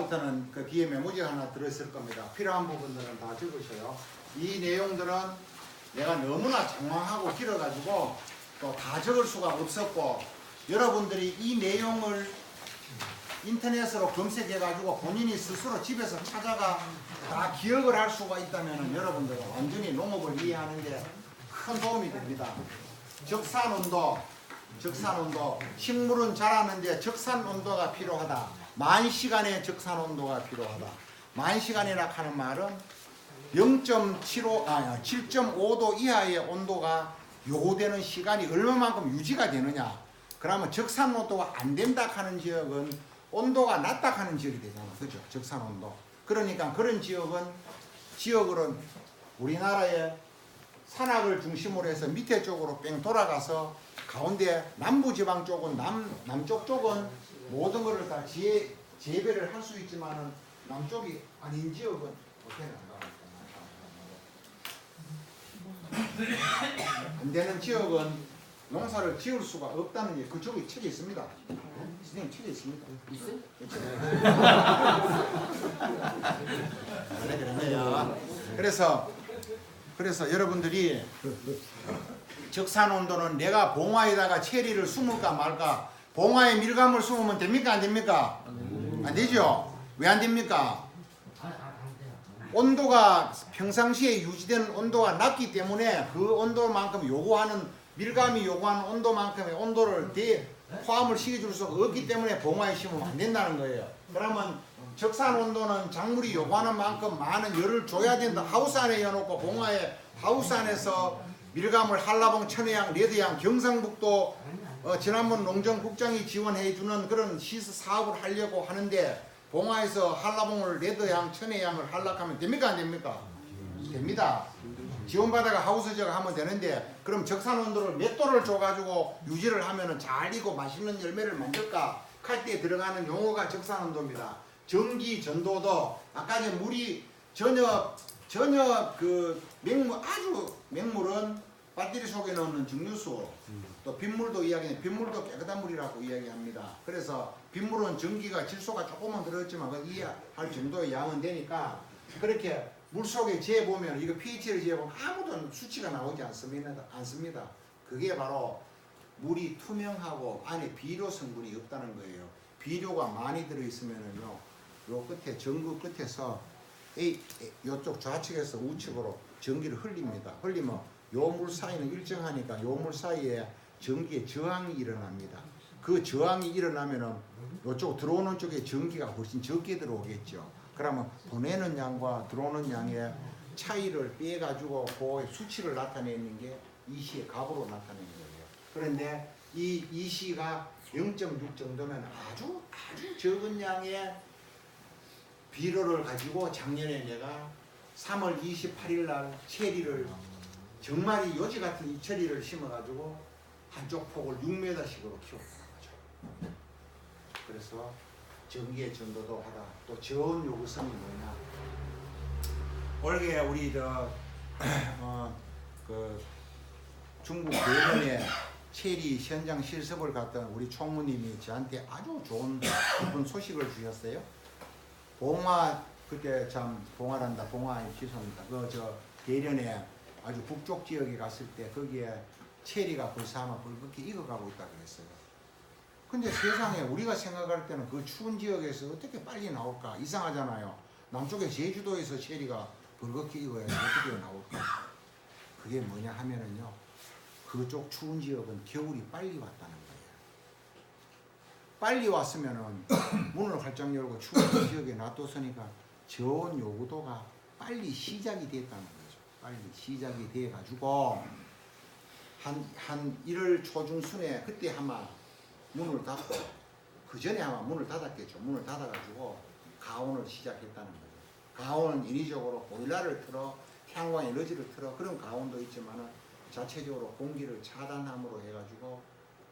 다음부터는 그 뒤에 메모지가 하나 들어있을 겁니다. 필요한 부분들은 다 적으셔요. 이 내용들은 내가 너무나 장황하고 길어가지고 또 다 적을 수가 없었고, 여러분들이 이 내용을 인터넷으로 검색해가지고 본인이 스스로 집에서 찾아가 다 기억을 할 수가 있다면 여러분들은 완전히 농업을 이해하는 게 큰 도움이 됩니다. 적산온도, 식물은 자라는데 적산온도가 필요하다. 만시간의 적산온도가 필요하다. 만시간이라 하는 말은 7.5도 이하의 온도가 요구되는 시간이 얼마만큼 유지가 되느냐. 그러면 적산온도가 안 된다 하는 지역은 온도가 낮다 하는 지역이 되잖아. 그죠? 적산온도. 그러니까 그런 지역으로는 우리나라의 산악을 중심으로 해서 밑에 쪽으로 뺑 돌아가서 가운데 남부지방 쪽은 남쪽 쪽은 모든 것을 다 재배를 할 수 있지만은 남쪽이 아닌 지역은 안 되는 지역은 농사를 지을 수가 없다는 게 그쪽에 책에 있습니다. 선생님 책에 있습니다. 있어요? 그래서 여러분들이 적산 온도는 내가 봉화에다가 체리를 심을까 말까, 봉화에 밀감을 심으면 됩니까 안 됩니까? 안 되죠. 왜 안 됩니까? 온도가 평상시에 유지되는 온도가 낮기 때문에 그 온도만큼 요구하는 밀감이 요구하는 온도만큼의 온도를 포함을 시켜줄 수가 없기 때문에 봉화에 심으면 안 된다는 거예요. 그러면 적산 온도는 작물이 요구하는 만큼 많은 열을 줘야 된다. 하우스 안에 해놓고 봉화에 하우스 안에서 밀감을 한라봉, 천혜향, 레드향, 경상북도 지난번 농정국장이 지원해주는 그런 시스 사업을 하려고 하는데 봉화에서 한라봉을, 레드향, 천혜향을 하려면 됩니까 안 됩니까? 됩니다. 지원받아가 하우스 지역 하면 되는데, 그럼 적산 온도를 몇 도를 줘가지고 유지를 하면은 잘 익고 맛있는 열매를 만들까 할 때 들어가는 용어가 적산 온도입니다. 전기 전도도 아까 전에 물이 전혀 그 맹물은 배터리 속에 넣는 증류수, 또 빗물도 빗물도 깨끗한 물이라고 이야기합니다. 그래서 빗물은 전기가 질소가 조금만 들어있지만 그 이해할 정도의 양은 되니까, 그렇게 물속에 재보면 이거 pH를 재보면 아무도 수치가 나오지 않습니다. 그게 바로 물이 투명하고 안에 비료 성분이 없다는 거예요. 비료가 많이 들어있으면은요, 요 끝에 전구 끝에서 요쪽 좌측에서 우측으로 전기를 흘립니다. 흘리면 요 물 사이는 일정하니까 요 물 사이에 전기의 저항이 일어납니다. 그 저항이 일어나면은 요쪽 들어오는 쪽에 전기가 훨씬 적게 들어오겠죠. 그러면 보내는 양과 들어오는 양의 차이를 빼가지고 그 수치를 나타내는 게 EC의 값으로 나타내는 거예요. 그런데 이 EC가 0.6 정도면 아주 적은 양의 비료를 가지고 작년에 내가 3월 28일 날 체리를, 정말이 요지 같은 이 체리를 심어가지고 한쪽 폭을 6m씩으로 키웠다는 거죠. 그래서 전기의 전도도 하다. 또 저온 요구성이 뭐냐? 올해 우리 그 중국 대련에 체리 현장 실습을 갔던 우리 총무님이 저한테 아주 좋은 기쁜 소식을 주셨어요. 봉화, 그때 참 봉화란다, 봉화의 지소입니다. 대련에 아주 북쪽 지역에 갔을 때 거기에 체리가 벌써 아마 그렇게 익어가고 있다고 그랬어요. 근데 세상에 우리가 생각할 때는 그 추운 지역에서 어떻게 빨리 나올까 이상하잖아요. 남쪽에 제주도에서 체리가 벌겋게 익어야지 어떻게 나올까. 그게 뭐냐 하면은요, 그쪽 추운 지역은 겨울이 빨리 왔다는 거예요. 빨리 왔으면은 문을 활짝 열고 추운 지역에 놔뒀으니까 저온 요구도가 빨리 시작이 됐다는 거죠. 빨리 시작이 돼 가지고 한 1월 초중순에 그때 아마 문을 닫고, 그 전에 아마 문을 닫았겠죠. 문을 닫아가지고 가온을 시작했다는 거죠. 가온은 인위적으로 보일러를 틀어, 태양광 에너지를 틀어, 그런 가온도 있지만은 자체적으로 공기를 차단함으로 해가지고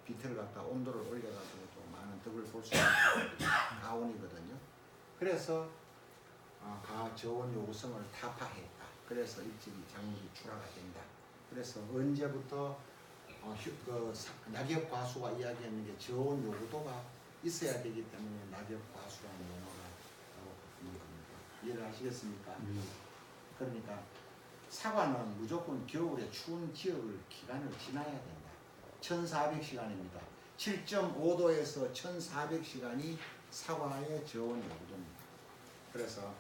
비틀을 갖다 온도를 올려가지고 또 많은 덕을 볼 수 있는 가온이거든요. 그래서 저온 요구성을 타파했다. 그래서 일찍이 작물이 출하가 된다. 그래서 언제부터 낙엽 과수가 이야기하는 게 저온 요구도가 있어야 되기 때문에 낙엽 과수라는 용어가 아시겠습니까? 그러니까 사과는 무조건 겨울에 추운 지역을 기간을 지나야 된다. 1400시간입니다. 7.5도에서 1400시간이 사과의 저온 요구입니다. 그래서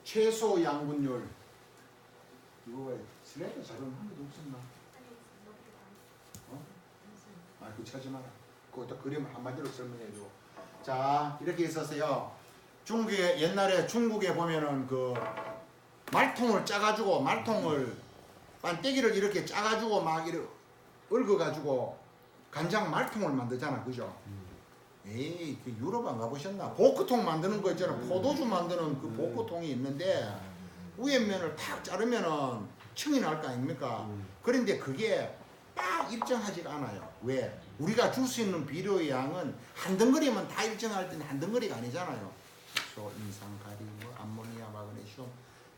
최소 양분율 이거 왜 슬라이드 작은 한 개도 없었나? 그거 찾지 마라. 그것도 그림 한마디로 설명해줘. 자, 이렇게 있었어요. 중국에 옛날에 중국에 보면은 그 말통을 짜가지고 말통을 반떼기를 이렇게 짜가지고 막 이렇게 얽어가지고 간장 말통을 만들잖아, 그죠? 에이, 그 유럽 안 가보셨나? 보크통 만드는 거 있잖아. 포도주 만드는 그 보크통이 있는데 위에 면을 탁 자르면은 층이 날 거 아닙니까? 그런데 그게 딱 일정하지가 않아요. 왜? 우리가 줄 수 있는 비료의 양은 한 덩어리면 다 일정할 때는 한 덩어리가 아니잖아요. 소, 인산, 가리, 뭐 암모니아, 마그네슘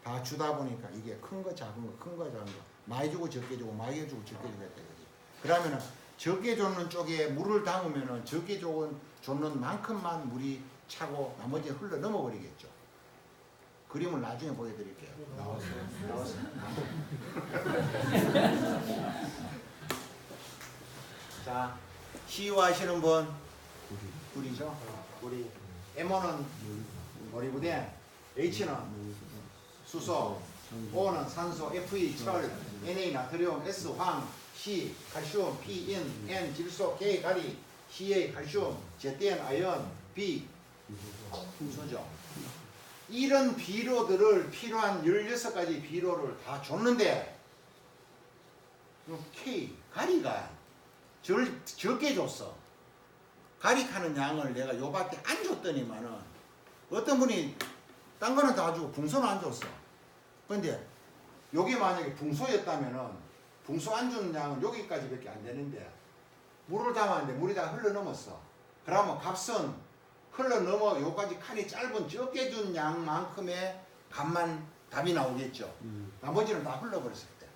다 주다 보니까 이게 큰 거, 작은 거, 큰 거, 작은 거 많이 주고 적게 주고 많이 주고 적게 주고 했다 이거지. 그러면은 적게 줬는 쪽에 물을 담으면은 적게 줬는 만큼만 물이 차고 나머지 흘러 넘어버리겠죠. 그림을 나중에 보여드릴게요. 나왔어요. 자, 시유하시는 분 구리죠? 구리. M1은 모리부덴, H는 수소, O는 산소, Fe 철, Na 나트륨, S 황, C 칼슘, P 인, N 질소, K 가리, CA 칼슘, ZN 아연, B 풍소죠. 이런 비료들을 필요한 16가지 비료를 다 줬는데 K 가리가 적게 줬어. 가리카는 양을 내가 요밖에 안 줬더니만은 어떤 분이 딴 거는 다 주고 붕소는 안 줬어. 근데 요게 만약에 붕소였다면은 붕소 안 주는 양은 여기까지밖에 안 되는데 물을 담았는데 물이 다 흘러 넘었어. 그러면 값은 흘러 넘어 요까지 칸이 짧은 적게 준 양만큼의 값만 답이 나오겠죠. 나머지는 다 흘러버렸을 때.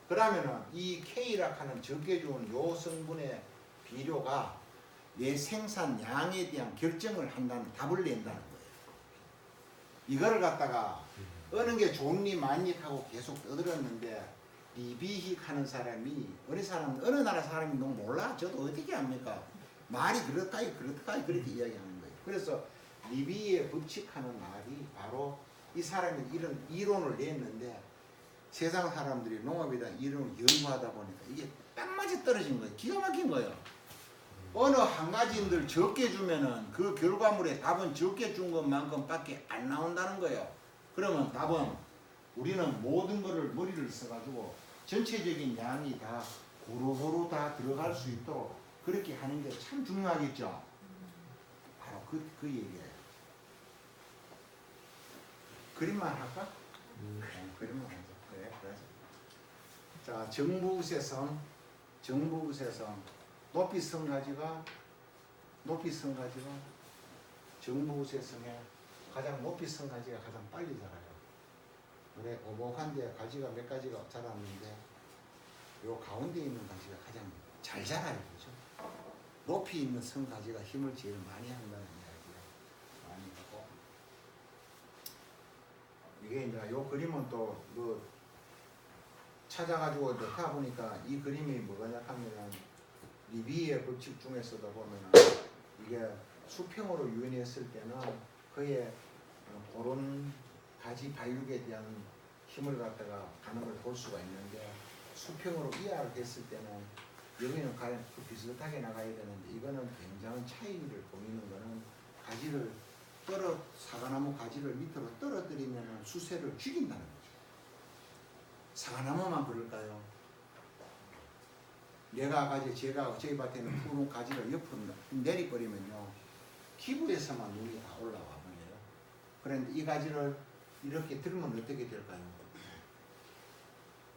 그러면은 이 K라 하는 적게 준 요 성분의 비료가 내 생산량에 대한 결정을 한다는 답을 낸다는 거예요. 이거를 갖다가 어느 게 좋니 많니 하고 계속 떠들었는데 리비히 하는 사람이 어느 나라 사람이 너무 몰라. 저도 어떻게 합니까? 말이 그렇다이 그렇게 이야기하는 거예요. 그래서 리비의 법칙하는 말이 바로 이 사람이 이런 이론을 냈는데 세상 사람들이 농업에 대한 이론을 연구하다 보니까 이게 딱 맞아 떨어진 거예요. 기가 막힌 거예요. 어느 한 가지인들 적게 주면은 그 결과물의 답은 적게 준 것만큼밖에 안 나온다는 거예요. 그러면 답은 우리는 모든 거를 머리를 써가지고 전체적인 양이 다 고루고루 다 들어갈 수 있도록 그렇게 하는 게 참 중요하겠죠. 바로 그 얘기예요. 그림만 할까? 그림만 하자. 그래. 자, 정부우세성 높이성가지가 정부우세성에 가장 높이성가지가 가장 빨리 자라요. 그래, 오목한데 가지가 몇 가지가 자랐는데 요 가운데 있는 가지가 가장 잘 자라요. 그죠? 높이 있는 성가지가 힘을 제일 많이 한다는 이야기가 많이 하고, 이게 이제 요 그림은 또 뭐 찾아가지고 넣다 보니까 이 그림이 뭐냐 하면은 리비의 법칙 중에서도 보면은 이게 수평으로 유인했을 때는 그의 그런 가지 발육에 대한 힘을 갖다가 가는 걸 볼 수가 있는데, 수평으로 이하를 했을 때는 여기는 가장 비슷하게 나가야 되는데 이거는 굉장한 차이를 보이는 거는 가지를 사과나무 가지를 밑으로 떨어뜨리면 수세를 죽인다는 거죠. 사과나무만 그럴까요? 제가 저희 밭에는 푸른 가지를 옆으로 내리버리면요 기부에서만 눈이 다 올라와 버려요. 그런데 이 가지를 이렇게 들면 어떻게 될까요?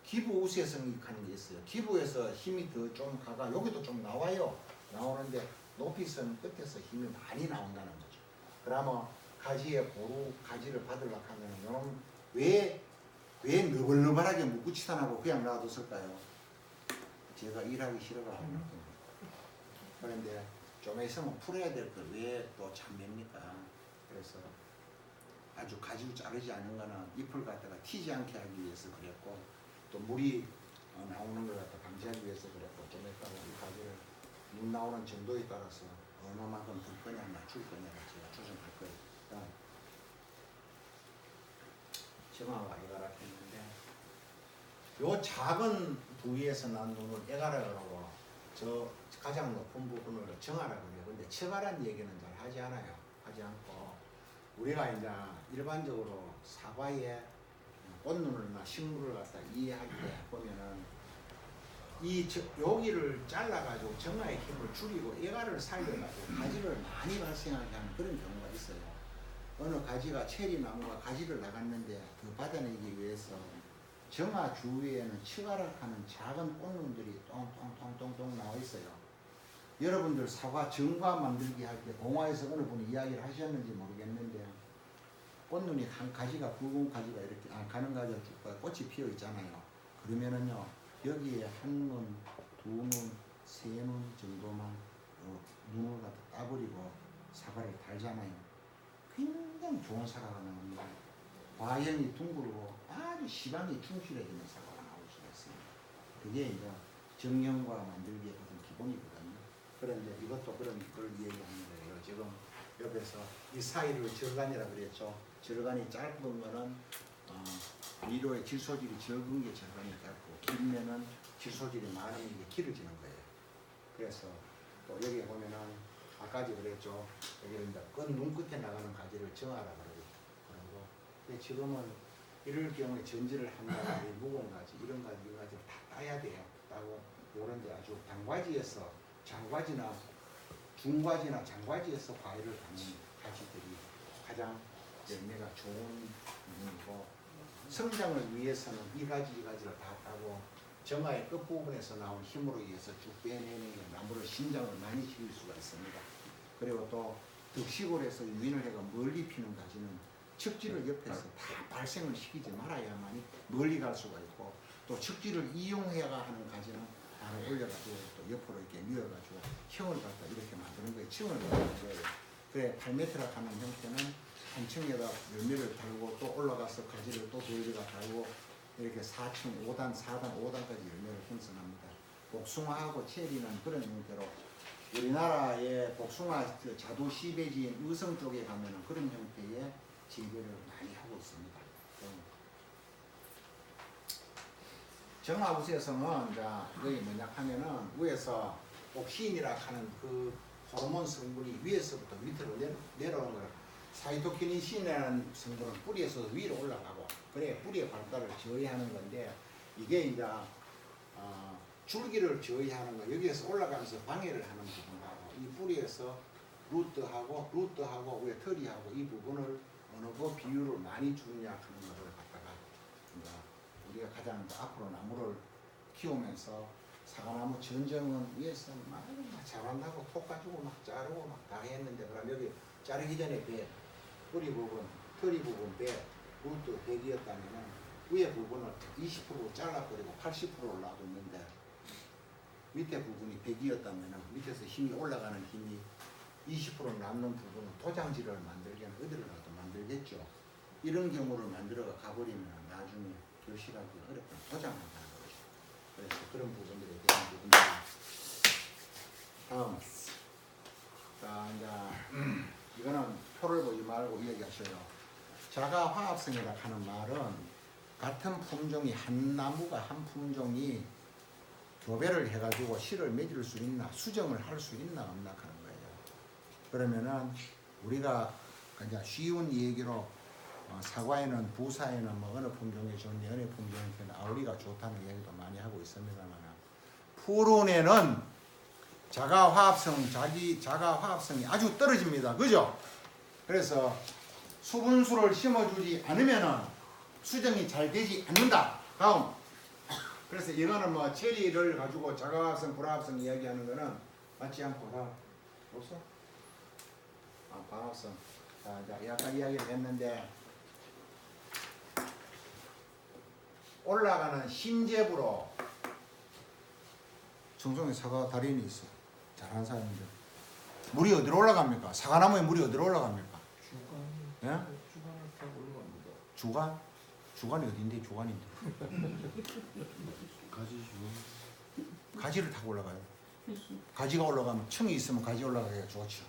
기부 우세성이 가는 게 있어요. 기부에서 힘이 더 좀 가가 여기도 좀 나오는데 높이선 끝에서 힘이 많이 나온다는 거죠. 그러면 가지의 가지를 받으려고 하면 왜 너벌너벌하게 묵구치산하고 그냥 놔뒀을까요? 제가 일하기 싫어가 하는 겁니다. 그런데 좀 있으면 풀어야 될 걸 왜 또 참냅니까? 그래서 아주 가지고 자르지 않은 거는 잎을 갖다가 튀지 않게 하기 위해서 그랬고 또 물이 나오는 걸 갖다 방지하기 위해서 그랬고 좀 이따가 이 가지를 물 나오는 정도에 따라서 얼마만큼 불 거냐 낮출 거냐를 제가 조정할 거예요. 그다음 정화가 애가락 했는데 요 작은 부위에서 난 눈을 애가락을 하고 저 가장 높은 부분을 정화라고 해요. 근데 처가란 얘기는 잘 하지 않아요. 하지 않고 우리가 이제 일반적으로 사과의 꽃눈을나 식물을 갖다 이해할 때 보면은 여기를 잘라가지고 정화의 힘을 줄이고 애가를 살려가지고 가지를 많이 발생하게 하는 그런 경우가 있어요. 어느 가지가 체리나무가 가지를 나갔는데 그 받아내기 위해서 정화 주위에는 치가락하는 작은 꽃눈들이 똥똥똥똥똥 나와 있어요. 여러분들 사과 정화 만들기 할 때 공화에서 어느 분이 이야기를 하셨는지 모르겠는데 꽃눈이 한 가지가 굵은 가지가 이렇게 가는 가지가 쭉 꽃이 피어 있잖아요. 그러면은요 여기에 한 눈, 두 눈, 세 눈 정도만 눈을 갖다 따버리고 사과를 달잖아요. 굉장히 좋은 사과가 나옵니다. 과형이 둥글고 아주 시방이 충실해지는 사과가 나올 수가 있습니다. 그게 이제 정형과 만들기의 어떤 기본이거든요. 그런데 이것도 그런 걸 얘기하는 거예요. 지금 옆에서 이 사이를 절간이라고 그랬죠. 절간이 짧은 거는 위로의 질소질이 적은 게 절간이 짧고 길면은 질소질이 많은 게 길어지는 거예요. 그래서 또 여기 보면은 아까지 그랬죠. 여기는 이제 눈 끝에 나가는 가지를 정하라고 그러고 근데 지금은 이럴 경우에 전지를 한다든지 무거운 가지 이런 가지를 다 따야 돼요. 따고 요런데 아주 단과지에서 장과지나 중과지나 장과지에서 과일을 담는 가지들이 가장 열매가 좋은 부분이고 성장을 위해서는 이 가지를 다 따고 정화의 끝부분에서 나온 힘으로 의해서 쭉 빼내는 게 나무를 신장을 많이 지을 수가 있습니다. 그리고 또 득시골에서 유인을 해가 멀리 피는 가지는 척지를 옆에서 다 발생을 시키지 말아야만이 멀리 갈 수가 있고 또 척지를 이용해가 하는 가지는 바로 올려가지고 또 옆으로 이렇게 밀어가지고 층을 갖다 이렇게 만드는 거예요. 층을 만드는 거예요. 그래 8m라 하는 형태는 한 층에다 열매를 달고 또 올라가서 가지를 또 돌리가 달고 이렇게 4층, 5단, 4단, 5단까지 열매를 형성합니다. 복숭아하고 체리는 그런 형태로 우리나라의 복숭아 자두 시베지인 의성 쪽에 가면은 그런 형태의 재배를 많이 하고 있습니다. 정화우세성은 여기 뭐냐 하면은 위에서 옥신이라 하는 그 호르몬 성분이 위에서부터 밑으로 내려오는 거라. 사이토키닌신이라는 성분은 뿌리에서 위로 올라가고 그래 뿌리의 발달을 저해하는 건데 이게 이제 줄기를 저해하는 거 여기에서 올라가면서 방해를 하는 부분하고 이 뿌리에서 루트하고 위에 털이하고 이 부분을 어느 그 비율을 많이 주느냐 하는 것을 갖다가 우리가 가장 앞으로 나무를 키우면서 사과나무 전정은 위에서 막 자란다고 톡 가지고 막 자르고 막 다 했는데 그럼 여기 자르기 전에 배 뿌리 부분, 털이 부분 배 루트 100이었다면은 위에 부분을 20% 잘라버리고 80%를 놔뒀는데 밑에 부분이 100이었다면은 밑에서 힘이 올라가는 힘이 20% 남는 부분은 도장지를 만들기는 어디를 가도 만들겠죠. 이런 경우를 만들어가 가버리면 나중에 결실하기 어렵고 도장한다는 거죠. 그래서 그런 부분들에 대한 부분들. 다음. 자, 이제 이거는 표를 보지 말고 이야기하셔요. 자가 화합성이라 하는 말은 같은 품종이 한 나무가 한 품종이 교배를 해가지고 실을 맺을 수 있나 수정을 할 수 있나 없나 하는 거예요. 그러면은 우리가 그냥 쉬운 얘기로 사과에는 부사에는 뭐 어느 품종이 좋은데 어느 품종에는 아우리가 좋다는 얘기도 많이 하고 있습니다만 푸른에는 자가 화합성이 아주 떨어집니다. 그죠? 그래서 수분수를 심어주지 않으면은 수정이 잘 되지 않는다. 다음. 그래서 이거는 뭐 체리를 가지고 자가화합성, 불화합성 이야기하는 거는 맞지 않고 다 없어? 반합성. 자, 약간 이야기를 했는데 올라가는 심재부로 정성에 사과 달인이 있어. 잘하는 사람인데 물이 어디로 올라갑니까? 사과나무에 물이 어디로 올라갑니까? 예? 주간? 주간이 어딘데? 주간인데. 가지를 타고 올라가요. 가지가 올라가면 층이 있으면 가지 올라가기가 좋죠.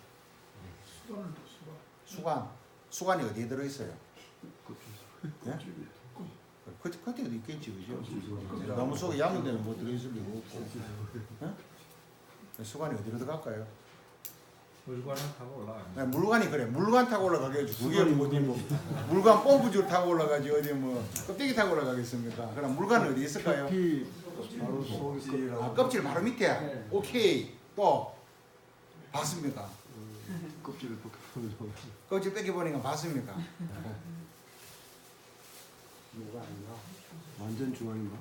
수간이 어디에 들어있어요? 예? 끝에 어디 있겠지, 그죠? 나무 속에 야무 되면 뭐 들어있을 리가 없고. 예? 수간이 어디로 들어갈까요? 물관을 타고 올라가요. 네, 물관이 그래. 물관 타고 올라가겠지. 그게 어디 뭐 물관 뽐뿌줄 타고 올라가지 어디 뭐 껍데기 타고 올라가겠습니까? 그럼 물관은 어디 있을까요? 바로 속이 아, 껍질 바로 밑에. 네. 오케이. 또 봤습니까? 껍질을 벗겨보면서 껍질 뺏겨 보니까 봤습니까? 물관인가? 완전 중앙인가?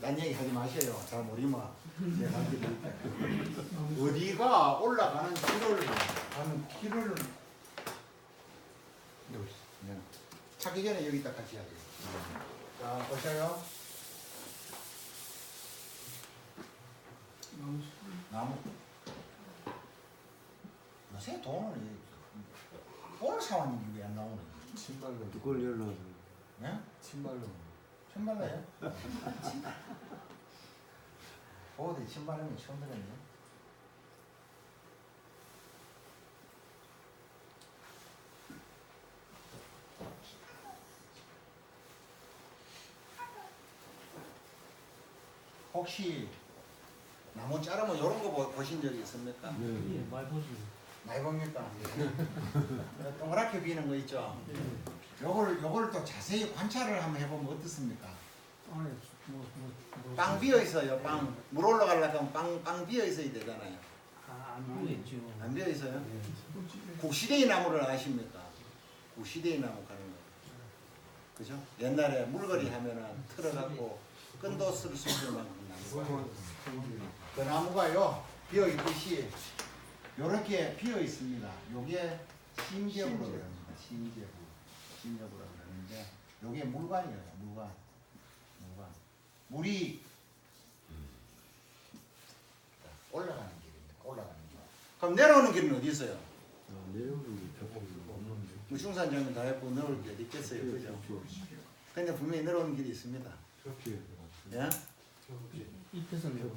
딴 얘기 하지 마세요. 잘 모르면 제가 드릴게요. 어디가 올라가는 길을 네. 찾기 전에 여기다 같이 해야 돼요. 자, 보셔요. 나무. 요새 돈을 사왔는데 왜 안 나오는 거예요? 신발로 그걸 열어놔서 네? 신발로 신발라요? 어디 신발하면 처음 들었네. 혹시 나무 자르면 이런 거 보신 적이 있습니까? 네. 예, 많이 보지. 많이 봅니까? 동그랗게 비는 거 있죠? 요걸 또 자세히 관찰을 한번 해보면 어떻습니까? 안에 빵 비어 있어요. 빵. 물 올라가려고 하면 빵 비어 있어야 되잖아요. 안 보겠죠. 안 비어 있어요? 국시대의 나무를 아십니까? 국시대의 나무 가는 거. 그죠? 옛날에 물거리 하면은 틀어갖고 끈도 쓸 수 있을 만큼 나무. 그 나무가요, 비어 있듯이 요렇게 비어 있습니다. 요게 심재부라고 합니다. 심재부라고 그러는데 요게 물관이에요. 물관. 물이 올라가는 길입니다. 올라가는 길. 그럼 내려오는 길은 어디 있어요? 내려오는 게 벽이 없는데 뭐 중산장은 다 했고 내려올 게 어디 있겠어요, 그죠? 근데 분명히 내려오는 길이 있습니다. 벽지 예? 잎에서 내고.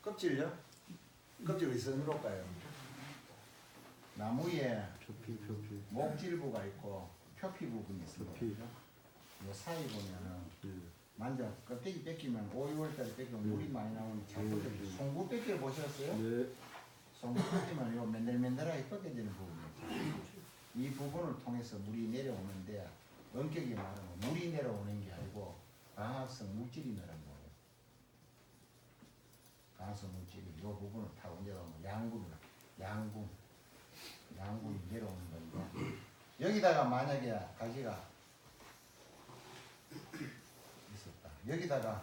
껍질요? 껍질 어디서 내려올까요? 나무에 벽지 목질부가 있고 표피 부분이 있습니다. 표피. 요 사이 보면은 네. 만져 껍데기 뺏기면 5, 6월까지 뺏기면 물이 많이 나오는 작품들. 송구 뺏기를 보셨어요? 네. 송구 뺏기면 요 맨들맨들하게 꺾여지는 부분이죠. 이 부분을 통해서 물이 내려오는데 엄격히 말하면 물이 내려오는 게 아니고 광합성 물질이 내려오는 거예요. 광합성 물질이 이 부분을 타고 내려오면 양분이 내려오는 건데 여기다가 만약에 가지가 있었다. 여기다가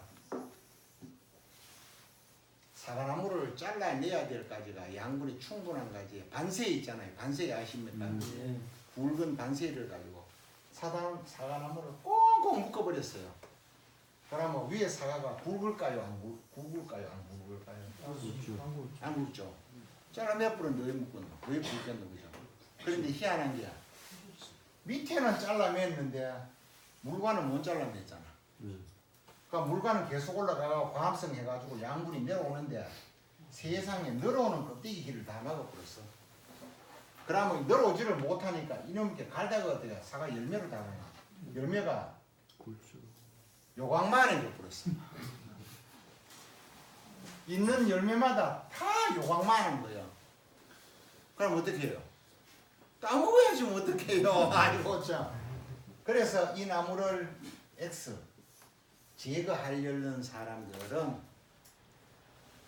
사과나무를 잘라내야 될 가지가 양분이 충분한 가지 반세 있잖아요. 반세 아십니까? 예. 굵은 반세를 가지고 사과나무를 꽁꽁 묶어버렸어요. 그러면 위에 사과가 굵을까요? 안 굵을까요? 안 굵죠. 잘라 몇 분은 왜 묶었노? 왜 굵겠노? 그죠? 그런데 희한한 게 밑에는 잘라냈는데 물관은 못 잘라냈잖아. 그러니까 물관은 계속 올라가고 광합성 해가지고 양분이 내려오는데 세상에 늘어오는 껍데기 길을 다 막아버렸어. 그러면 늘어오지를 못하니까 이놈께 갈다가 어때요? 사과 열매를 달아나. 열매가 요광만해 져버렸어. 있는 열매마다 다 요광만한 거예요. 그럼 어떻게 해요? 따먹어야지 뭐 어떻게 해요? 아이고 참. 그래서 이 나무를 X 제거하려는 사람들은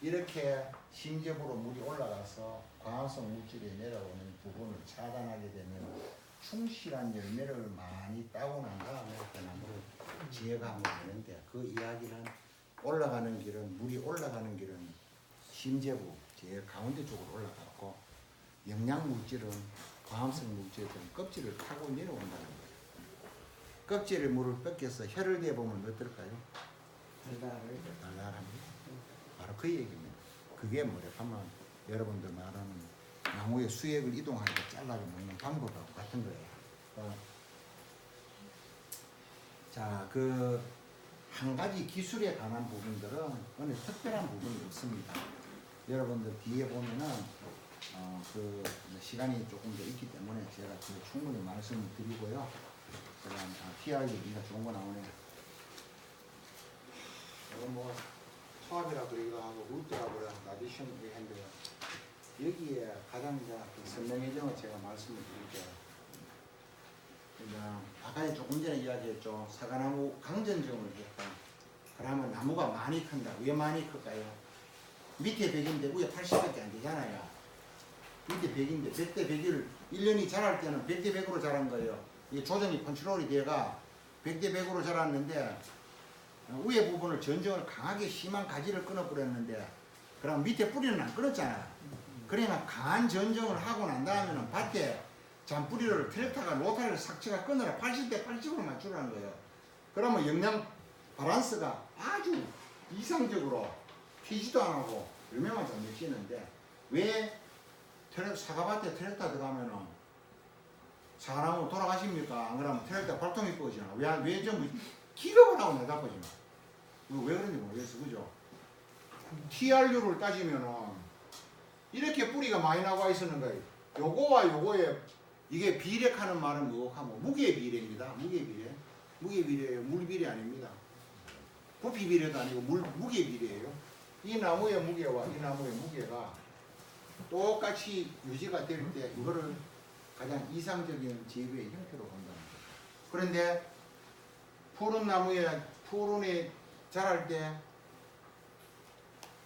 이렇게 심접으로 물이 올라가서 광합성 물질이 내려오는 부분을 차단하게 되면 충실한 열매를 많이 따고 난 다음에 그 나무를 제거하면 되는데 그 이야기는 올라가는 길은 물이 올라가는 길은 심재부 제일 가운데 쪽으로 올라갔고 영양 물질은 광합성 물질은 껍질을 타고 내려온다는 거예요. 껍질에 물을 뺏겨서 혀를 대보면 어떨까요? 달달합니다. 바로 그 얘기입니다. 그게 뭐래 하면 여러분들 말하는 나무의 수액을 이동하니까 잘라서 먹는 방법하고 같은 거예요. 자, 한 가지 기술에 관한 부분들은 어느 특별한 부분이 없습니다. 여러분들 뒤에 보면은 시간이 조금 더 있기 때문에 제가 충분히 말씀을 드리고요. 제가 PR이가 좋은 거 나오네요. 이건 뭐 소압이라 그러기도 하고 루트라고 그래서 나디션 했는데요. 여기에 가장 선명해정을 제가 말씀을 드릴게요. 아까 조금 전에 이야기했죠. 사과나무 강전정을 했다. 그러면 나무가 많이 큰다. 왜 많이 클까요? 밑에 100인데 위에 80밖에 안 되잖아요. 밑에 100인데 100대 100을 1년이 자랄 때는 100대 100으로 자란 거예요. 이게 조정이 컨트롤이 돼가 100대 100으로 자랐는데 위에 부분을 전정을 강하게 심한 가지를 끊어버렸는데 그럼 밑에 뿌리는 안 끊었잖아요. 그러니까 강한 전정을 하고 난 다음에는 밭에 잔뿌리를 트랙터가 로타리를 삭제가 끊어라 80대 80으로 맞추라는 거예요. 그러면 영양 밸런스가 아주 이상적으로 튀지도 안 하고 열매만 잘 맺히는데 왜 사과밭에 트랙터 들어가면은 사과나무 돌아가십니까? 안 그러면 트랙터 발통이 꺼지나? 왜 전부 기겁을 하고 내다보지나? 왜 그런지 모르겠어, 그죠? TRU를 따지면은 이렇게 뿌리가 많이 나와 있었는 거예요. 요거와 요거에 이게 비례하는 말은 뭐하면 무게 비례입니다. 무게 비례. 무게 비례예요. 물 비례 아닙니다. 부피 비례도 아니고 무게 비례예요. 이 나무의 무게와 이 나무의 무게가 똑같이 유지가 될 때 이거를 가장 이상적인 재배의 형태로 본다는 거예요. 그런데 푸른이 자랄 때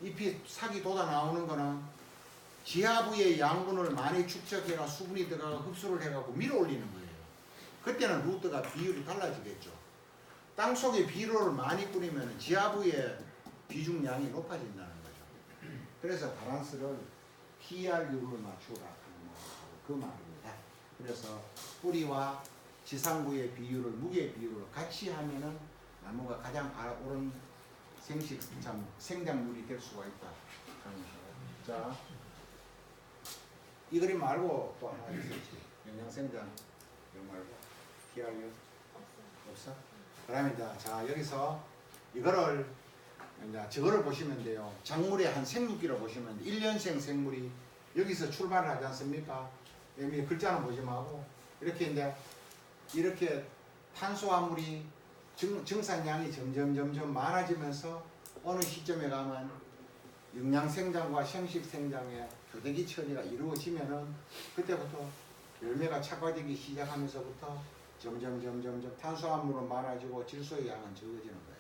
잎이 싹이 돋아 나오는 거는 지하부의 양분을 많이 축적해가 수분이 들어가 흡수를 해가고 밀어 올리는 거예요. 그때는 루트가 비율이 달라지겠죠. 땅속에 비료를 많이 뿌리면 지하부의 비중량이 높아진다는 거죠. 그래서 밸런스를 TRU를 맞추라 그 말입니다. 그래서 뿌리와 지상부의 비율을 무게 비율을 같이 하면은 나무가 가장 옳은 생장물이 될 수가 있다. 자, 이 그림 말고 또 하나 있었지. 영양생장 이거 말고 TRU 없어? 그러면 자 여기서 이거를 이제 저거를 보시면 돼요. 작물의 한 생육기로 보시면 1년생 생물이 여기서 출발을 하지 않습니까? 여기 글자는 보지 말고 이렇게 탄수화물이 증산량이 점점 많아지면서 어느 시점에 가면 영양생장과 생식생장의 교대기 처리가 이루어지면은 그때부터 열매가 착화되기 시작하면서부터 점점 탄수화물은 많아지고 질소의 양은 적어지는 거예요.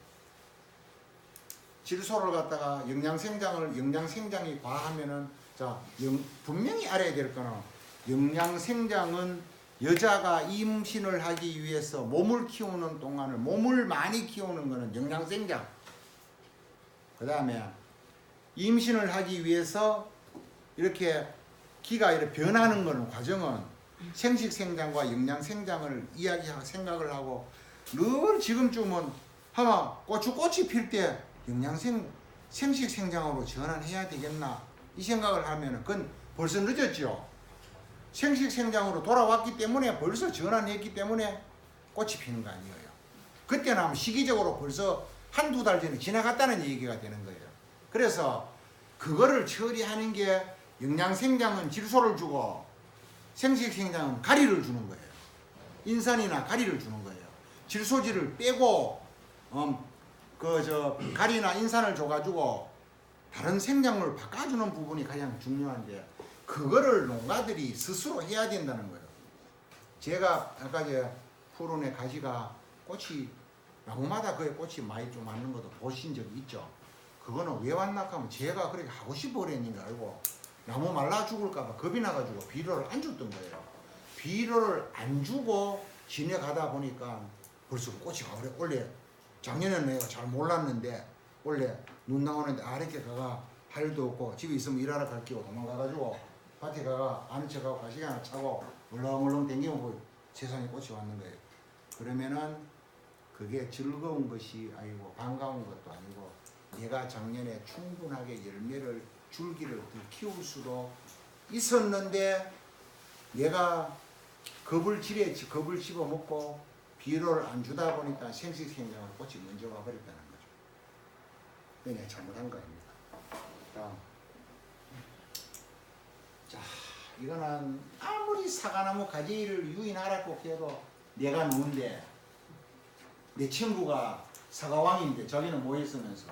질소를 갖다가 영양생장이 과하면은 분명히 알아야 될 거는 영양생장은 여자가 임신을 하기 위해서 몸을 키우는 동안을 몸을 많이 키우는 거는 영양생장. 그 다음에 임신을 하기 위해서 이렇게 기가 이렇게 변하는 거는 과정은 생식생장과 영양생장을 이야기하고 생각을 하고 늘 지금쯤은 아마 꽃이 필 때 생식생장으로 전환해야 되겠나 이 생각을 하면은 그건 벌써 늦었죠. 생식생장으로 돌아왔기 때문에 벌써 전환했기 때문에 꽃이 피는 거 아니에요. 그때는 아마 시기적으로 벌써 한두 달 전에 지나갔다는 얘기가 되는 거예요. 그래서 그거를 처리하는 게 영양생장은 질소를 주고 생식생장은 가리를 주는 거예요. 인산이나 가리를 주는 거예요. 질소질을 빼고 가리나 인산을 줘가지고 다른 생장물을 바꿔주는 부분이 가장 중요한데 그거를 농가들이 스스로 해야 된다는 거예요. 제가 아까 푸른의 가지가 꽃이 나무마다 그의 꽃이 많이 좀 맞는 것도 보신 적이 있죠. 그거는 왜 왔나 하면 제가 그렇게 하고 싶어 그랬는 줄 알고 나무 말라 죽을까봐 겁이 나가지고 비료를 안 줬던 거예요. 비료를 안 주고 지내가다 보니까 벌써 꽃이 원래 작년에는 내가 잘 몰랐는데 원래 눈 나오는데 이렇게 가가 할 일도 없고 집에 있으면 일하러 갈 끼고 도망가가지고 밭에 가가 아는 척하고 가시기 하나 차고 물렁물렁 댕기면 세상에 꽃이 왔는 거예요. 그러면은 그게 즐거운 것이 아니고 반가운 것도 아니고 내가 작년에 충분하게 열매를 줄기를 더 키울 수도 있었는데 내가 겁을 집어먹고 기회를 안 주다 보니까 생식생장을 꽃이 먼저 와버렸다는 거죠. 그게 잘못한 거입니다. 자, 이거는 아무리 사과나무 가지를 유인하라고 해도 내가 누군데 내 친구가 사과왕인데 저기는 뭐 있으면서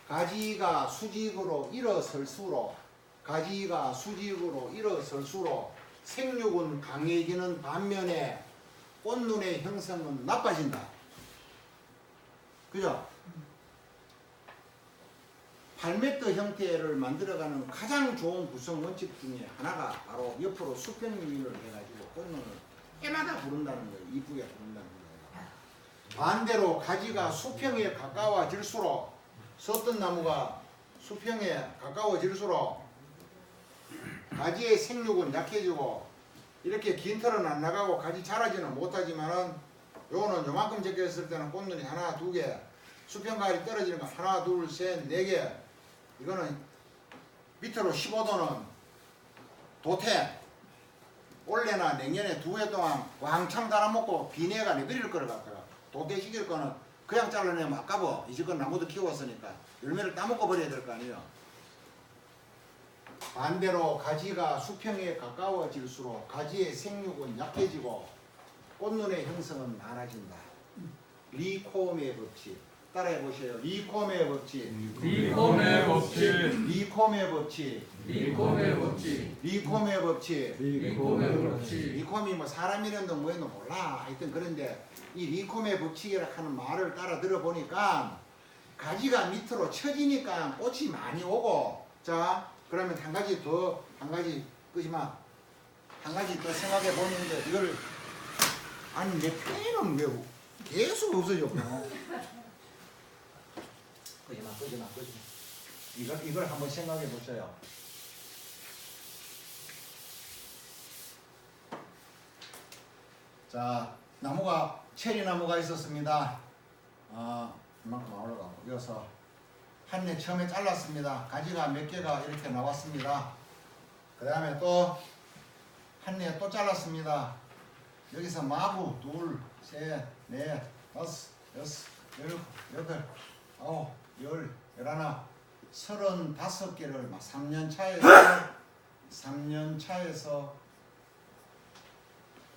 가지가 수직으로 일어설수록 가지가 수직으로 일어설수록 생육은 강해지는 반면에 꽃눈의 형성은 나빠진다. 그죠? 팔메터 형태를 만들어가는 가장 좋은 구성 원칙 중에 하나가 바로 옆으로 수평 유인을 해가지고 꽃눈을 해마다 부른다는 거예요. 이쁘게 부른다는 거예요. 반대로 가지가 수평에 가까워질수록 섰던 나무가 수평에 가까워질수록 가지의 생육은 약해지고 이렇게 긴 털은 안 나가고 가지 자라지는 못하지만은 요거는 요만큼 적혀있을 때는 꽃눈이 하나, 두 개, 수평가을이 떨어지는 거 하나, 둘, 셋, 네 개. 이거는 밑으로 15도는 도태. 올해나 내년에 2해 동안 왕창 달아먹고 비내가 내버릴 거를 갖다가 도태시킬 거는 그냥 잘라내면 아까워. 이제껏 나무도 키웠으니까 열매를 따먹고 버려야 될 거 아니에요. 반대로 가지가 수평에 가까워질수록 가지의 생육은 약해지고 꽃눈의 형성은 많아진다. 리코메의 법칙. 따라해 보세요. 리코메의 법칙. 리콤의 법칙. 리코메의 법칙. 리콤의 법칙. 리코메의 법칙. 리콤의 법칙. 리콤이 뭐 사람 이름도 뭐였노 몰라. 하여튼 그런데 이 리코메의 법칙이라 하는 말을 따라 들어보니까 가지가 밑으로 처지니까 꽃이 많이 오고. 자, 그러면 한 가지 끄지마. 한 가지 더 생각해 보는데 이거를 아니 내 펜은 왜 계속 없어졌고. 끄지마. 이걸 한번 생각해 보세요. 자, 나무가 체리 나무가 있었습니다. 이만큼 올라가고 이어서 한 해 처음에 잘랐습니다. 가지가 몇 개가 이렇게 나왔습니다. 그 다음에 또 한 해 또 잘랐습니다. 여기서 마구 둘, 셋, 넷, 다섯, 여섯, 일곱, 여덟, 아홉, 열, 열하나, 35개를 막 3년 차에서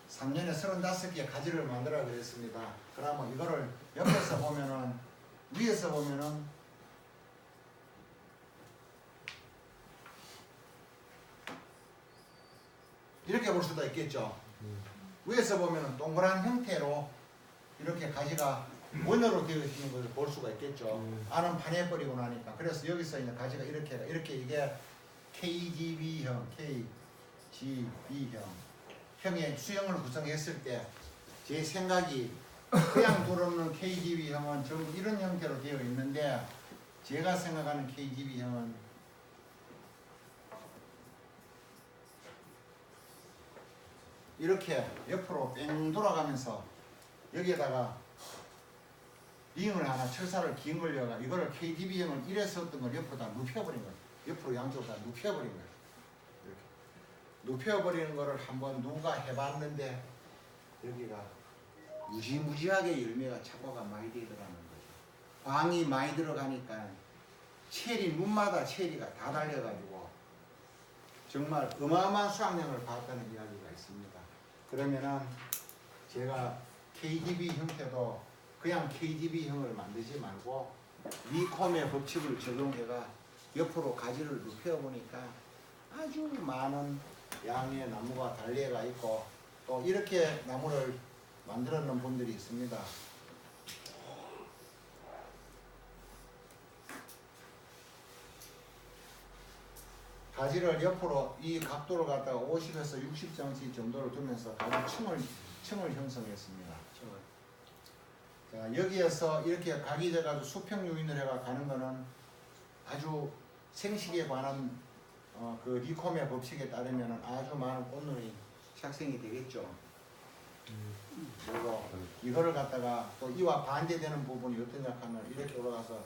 3년에 35개 가지를 만들어 그랬습니다. 그러면 이거를 옆에서 보면은 위에서 보면은 이렇게 볼 수도 있겠죠. 위에서 보면은 동그란 형태로 이렇게 가지가 원으로 되어 있는 것을 볼 수가 있겠죠. 안은 파내버리고 나니까. 그래서 여기서 있는 가지가 이렇게 이게 KGB형, KGB형 형의 수형을 구성했을 때 제 생각이 그냥 들어오는 KGB형은 전부 이런 형태로 되어 있는데 제가 생각하는 KGB형은 이렇게 옆으로 뺑 돌아가면서 여기에다가 링을 하나 철사를 긴 걸려가 이거를 KGB형을 이래 썼던 걸 옆으로 다 눕혀버린 거예요. 옆으로 양쪽으로 다 눕혀버린 거예요. 이렇게 눕혀버리는 거를 한번 누가 해봤는데 여기가 무지무지하게 열매가 착과가 많이 되더라는 거죠. 광이 많이 들어가니까 체리 눈마다 체리가 다 달려가지고 정말 어마어마한 수확량을 봤다는 이야기가 있습니다. 그러면은 제가 KGB 형태도 그냥 KGB형을 만들지 말고 리콤의 법칙을 적용해가 옆으로 가지를 눕혀보니까 아주 많은 양의 나무가 달려가 있고 또 이렇게 나무를 만들어 놓은 분들이 있습니다. 가지를 옆으로 이 각도를 갖다가 50에서 60cm 정도를 두면서 가지 층을 형성했습니다. 자, 여기에서 이렇게 각이 돼가지고 수평 유인을 해가 가는 거는 아주 생식에 관한 그 리콤의 법칙에 따르면 아주 많은 꽃눈이 착생이 되겠죠. 그리고 이거를 갖다가 또 이와 반대되는 부분이 어떠냐 하면 이렇게 올라가서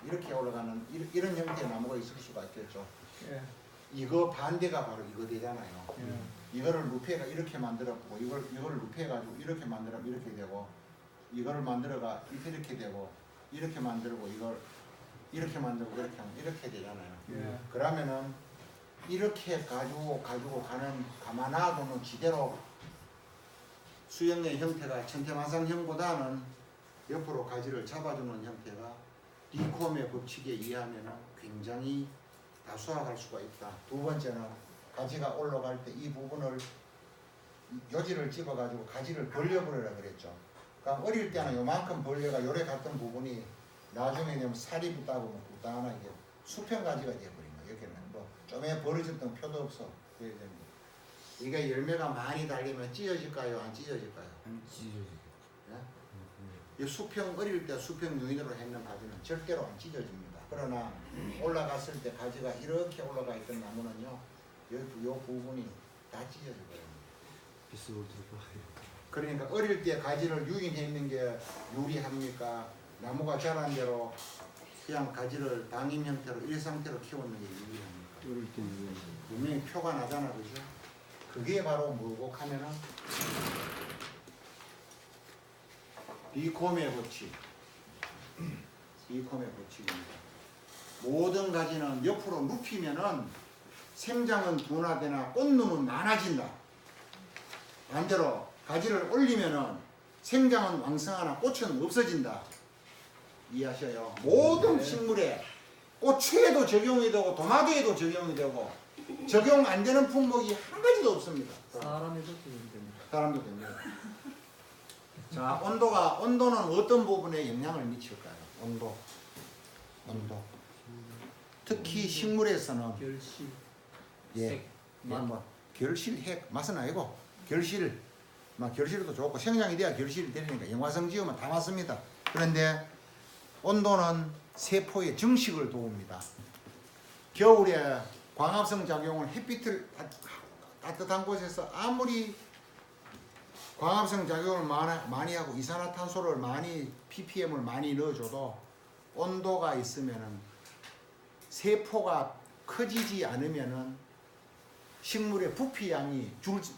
이렇게 올라가는 이런 형태의 나무가 있을 수가 있겠죠. 예. 이거 반대가 바로 이거 되잖아요. 이거를 루페가 이렇게 만들었고 이거를 루페해가지고 이렇게 만들면 이렇게 되고 이거를 만들어가 이렇게 되고 이렇게 만들고 이걸 이렇게 만들고 이렇게 하면 이렇게 되잖아요. 그러면은 이렇게 가지고 가는 가만하고는 지대로 수영의 형태가 천태만상형보다는 옆으로 가지를 잡아주는 형태가 디콤의 법칙에 의하면 굉장히 다수화할 수가 있다. 두 번째는 가지가 올라갈 때 이 부분을 요지를 집어가지고 가지를 벌려버리라 그랬죠. 그러니까 어릴 때는 요만큼 벌려가 요래 갔던 부분이 나중에 되면 살이 붙다 보면 굳단하게 수평 가지가 되어버린 거예요. 여기는 뭐 좀에 벌어졌던 표도 없어. 그래야 됩니다. 이게 열매가 많이 달리면 찢어질까요? 안 찢어질까요? 안 찢어지게. 이 수평 어릴 때 수평 유인으로 했는 가지는 절대로 안 찢어집니다. 그러나 올라갔을 때 가지가 이렇게 올라가 있던 나무는요, 요 부분이 다 찢어질 거예요. 비스볼 들어가요. 그러니까 어릴 때 가지를 유인했는 게 유리합니까? 나무가 자란 대로 그냥 가지를 당임 형태로 이 상태로 키웠는 게 유리합니까? 어릴 때는 분명히 표가 나잖아, 그죠? 그게 바로 뭐고 하면은 비콤의 법칙. 비콤의 법칙입니다. 모든 가지는 옆으로 눕히면은 생장은 둔화되나 꽃눈은 많아진다. 반대로 가지를 올리면은 생장은 왕성하나 꽃은 없어진다. 이해하셔요? 모든 식물에 고추에도 적용이 되고 도마도에도 적용이 되고 적용 안 되는 품목이 한 가지도 없습니다. 사람에도 됩니다. 사람도 됩니다. 자, 온도는 어떤 부분에 영향을 미칠까요? 온도. 특히 식물에서는 결실, 예, 색, 뭐 결실, 핵 맛은 아니고 결실, 결실도 좋고 생장이 돼야 결실이 되니까 영화성 지으면 다 맞습니다. 그런데 온도는 세포의 증식을 도웁니다. 겨울에 광합성 작용을 햇빛을 따뜻한 곳에서 아무리 광합성 작용을 많이 하고 이산화탄소를 많이 ppm을 많이 넣어줘도 온도가 있으면은 세포가 커지지 않으면은 식물의 부피량이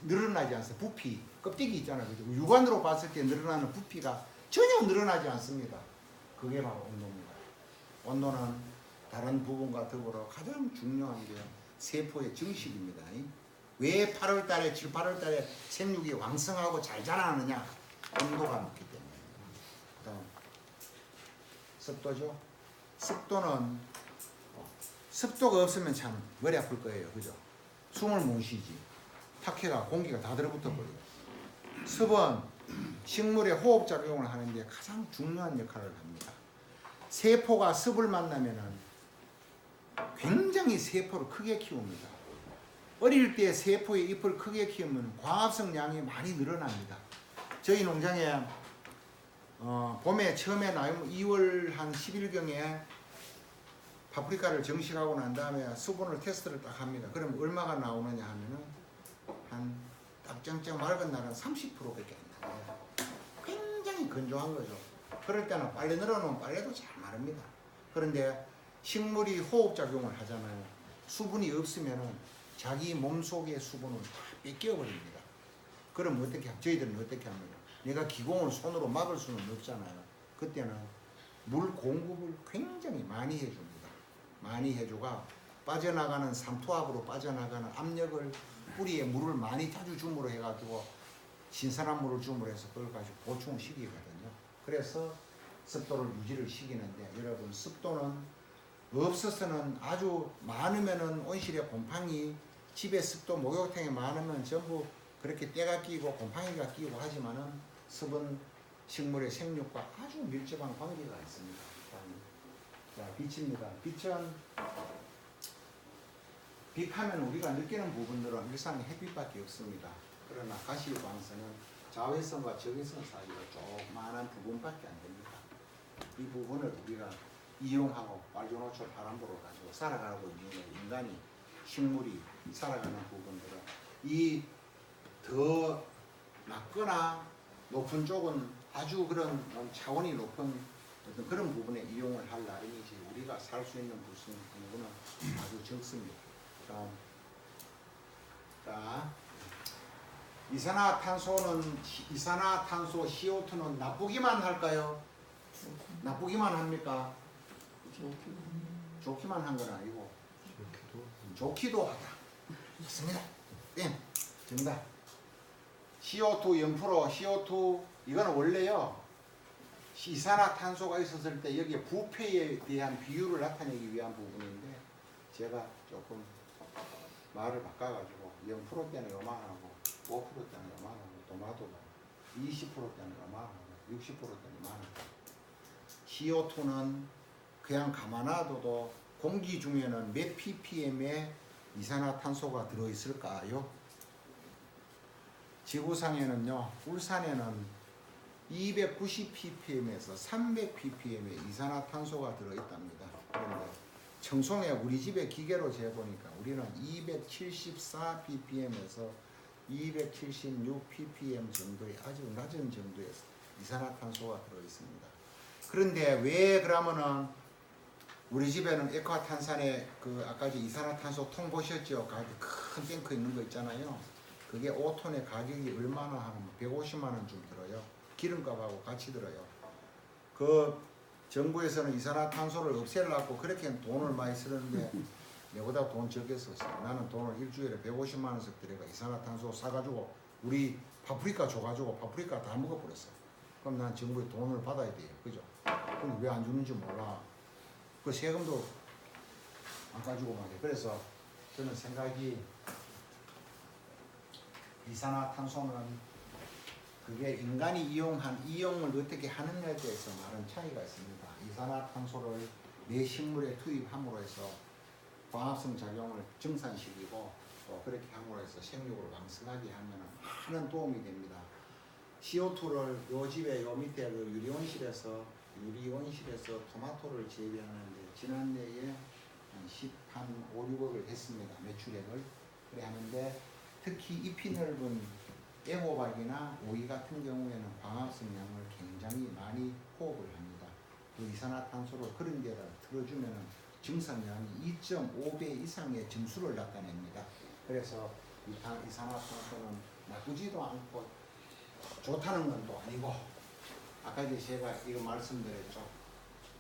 늘어나지 않습니다. 부피 껍데기 있잖아요, 그죠? 육안으로 봤을 때 늘어나는 부피가 전혀 늘어나지 않습니다. 그게 바로 온도입니다. 온도는 다른 부분과 더불어 가장 중요한 게 세포의 증식입니다. 왜 8월 달에 7, 8월 달에 생육이 왕성하고 잘 자라느냐? 온도가 높기 때문입니다. 그다음 습도죠. 습도가 없으면 참 머리 아플 거예요. 그죠? 숨을 못 쉬지. 탁해가 공기가 다 들어붙어 버려요. 습은 식물의 호흡 작용을 하는데 가장 중요한 역할을 합니다. 세포가 습을 만나면은 굉장히 세포를 크게 키웁니다. 어릴 때 세포의 잎을 크게 키우면 광합성 양이 많이 늘어납니다. 저희 농장에 봄에 처음에 나오면 2월 한 10일경에 파프리카를 정식하고 난 다음에 수분을 테스트를 딱 합니다. 그럼 얼마가 나오느냐 하면은 한 딱정정 맑은 날은 30%밖에 안 나와요. 굉장히 건조한 거죠. 그럴 때는 빨래 늘어놓으면 빨래도 잘 마릅니다. 그런데 식물이 호흡작용을 하잖아요. 수분이 없으면은 자기 몸속의 수분을 다 뺏겨버립니다. 그럼 어떻게 저희들은 어떻게 합니까? 내가 기공을 손으로 막을 수는 없잖아요. 그때는 물 공급을 굉장히 많이 해줍니다. 많이 해줘가 빠져나가는 삼투압으로 빠져나가는 압력을 뿌리에 물을 많이 자주 줌으로 해가지고 신선한 물을 줌으로 해서 그걸 가지고 보충을 시키거든요. 그래서 습도를 유지를 시키는데 여러분 습도는 없어서는 아주 많으면은 온실에 곰팡이 집에 습도 목욕탕에 많으면 전부 그렇게 때가 끼고 곰팡이가 끼고 하지만은 습은 식물의 생육과 아주 밀접한 관계가 있습니다. 자, 빛입니다. 빛은 빛하면 우리가 느끼는 부분들은 일상에 햇빛밖에 없습니다. 그러나 가시광선은 자외선과 적외선 사이가 조그마한 부분밖에 안 됩니다. 이 부분을 우리가 이용하고 빨주노초 파란불을 가지고 살아가고 있는 인간이 식물이 살아가는 부분들은 이 더 낮거나 높은 쪽은 아주 그런 차원이 높은 어떤 그런 부분에 이용을 할 나름이지 우리가 살 수 있는 부분은 아주 적습니다. 다음. 자, 이산화탄소 CO2는 나쁘기만 할까요? 나쁘기만 합니까? 좋기만 한 건 아니고 좋기도 하다. 맞습니다. 땡. 정답. CO2 0%, CO2 이거는 원래요. 이산화탄소가 있었을 때 여기에 부패에 대한 비율을 나타내기 위한 부분인데 제가 조금 말을 바꿔가지고 0%대는 요만하고 5%대는 요만하고 도마도가 20%대는 요만하고 60%대는 요만하고 CO2는 그냥 가만 놔둬도 공기 중에는 몇 ppm의 이산화탄소가 들어있을까요? 지구상에는요, 울산에는 290ppm에서 300ppm의 이산화탄소가 들어있답니다. 그런데 청송에 우리 집에 기계로 재보니까 우리는 274ppm에서 276ppm 정도의 아주 낮은 정도의 이산화탄소가 들어있습니다. 그런데 왜 그러면은 우리 집에는 액화탄산에 그 아까 이산화탄소 통 보셨죠? 가격 큰 탱크 있는 거 있잖아요. 그게 5톤의 가격이 얼마나 하면 150만 원 좀 들어요. 기름값하고 같이 들어요. 그 정부에서는 이산화탄소를 없애려고 그렇게 돈을 많이 쓰는데 내보다 돈 적게 썼어요. 나는 돈을 일주일에 150만 원씩 들여가 이산화탄소 사가지고 우리 파프리카 줘가지고 파프리카 다 먹어버렸어. 그럼 난 정부에 돈을 받아야 돼요. 그죠? 근데 왜 안 주는지 몰라. 그 세금도 안 가지고 말이야. 그래서 저는 생각이 이산화탄소는 그게 인간이 이용을 어떻게 하느냐에 대해서 많은 차이가 있습니다. 이산화탄소를 내 식물에 투입함으로 해서 광합성 작용을 증산시키고 또 그렇게 함으로 해서 생육을 왕성하게 하면 많은 도움이 됩니다. CO2를 요 집에 요 밑에 그 유리온실에서 토마토를 재배하는데 지난해에 한 5, 6억을 했습니다. 매출액을. 그래 하는데 특히 잎이 넓은 애호박이나 오이 같은 경우에는 광합성량을 굉장히 많이 호흡을 합니다. 그 이산화탄소를 그런 데다 틀어주면 증산량이 2.5배 이상의 증수를 나타냅니다. 그래서 이산화탄소는 나쁘지도 않고 좋다는 건 또 아니고 아까 제가 이거 말씀드렸죠.